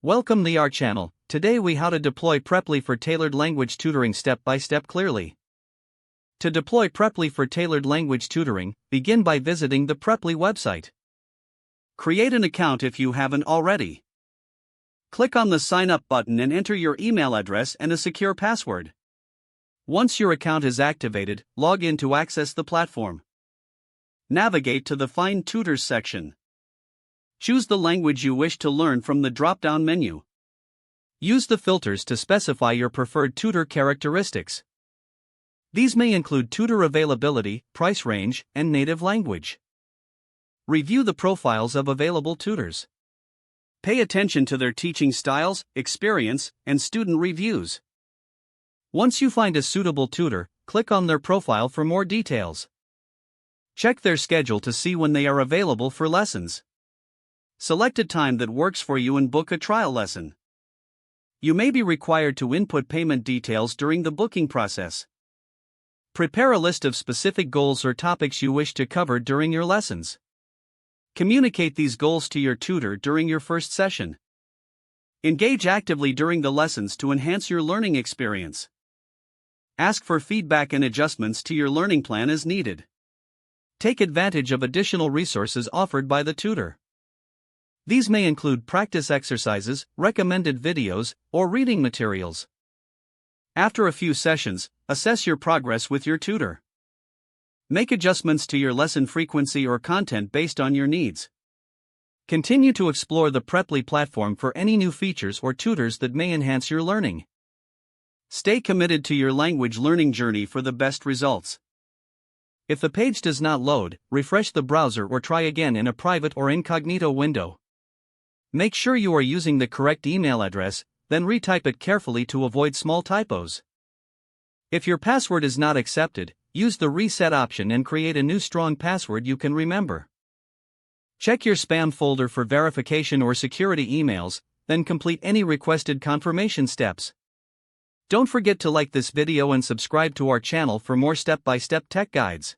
Welcome to our channel. Today we how to deploy Preply for tailored language tutoring step by step clearly. To deploy Preply for tailored language tutoring, begin by visiting the Preply website. Create an account if you haven't already. Click on the sign up button and enter your email address and a secure password. Once your account is activated, log in to access the platform. Navigate to the Find Tutors section. Choose the language you wish to learn from the drop-down menu. Use the filters to specify your preferred tutor characteristics. These may include tutor availability, price range, and native language. Review the profiles of available tutors. Pay attention to their teaching styles, experience, and student reviews. Once you find a suitable tutor, click on their profile for more details. Check their schedule to see when they are available for lessons. Select a time that works for you and book a trial lesson. You may be required to input payment details during the booking process. Prepare a list of specific goals or topics you wish to cover during your lessons. Communicate these goals to your tutor during your first session. Engage actively during the lessons to enhance your learning experience. Ask for feedback and adjustments to your learning plan as needed. Take advantage of additional resources offered by the tutor. These may include practice exercises, recommended videos, or reading materials. After a few sessions, assess your progress with your tutor. Make adjustments to your lesson frequency or content based on your needs. Continue to explore the Preply platform for any new features or tutors that may enhance your learning. Stay committed to your language learning journey for the best results. If the page does not load, refresh the browser or try again in a private or incognito window. Make sure you are using the correct email address, then retype it carefully to avoid small typos. If your password is not accepted, use the reset option and create a new strong password you can remember. Check your spam folder for verification or security emails, then complete any requested confirmation steps. Don't forget to like this video and subscribe to our channel for more step-by-step tech guides.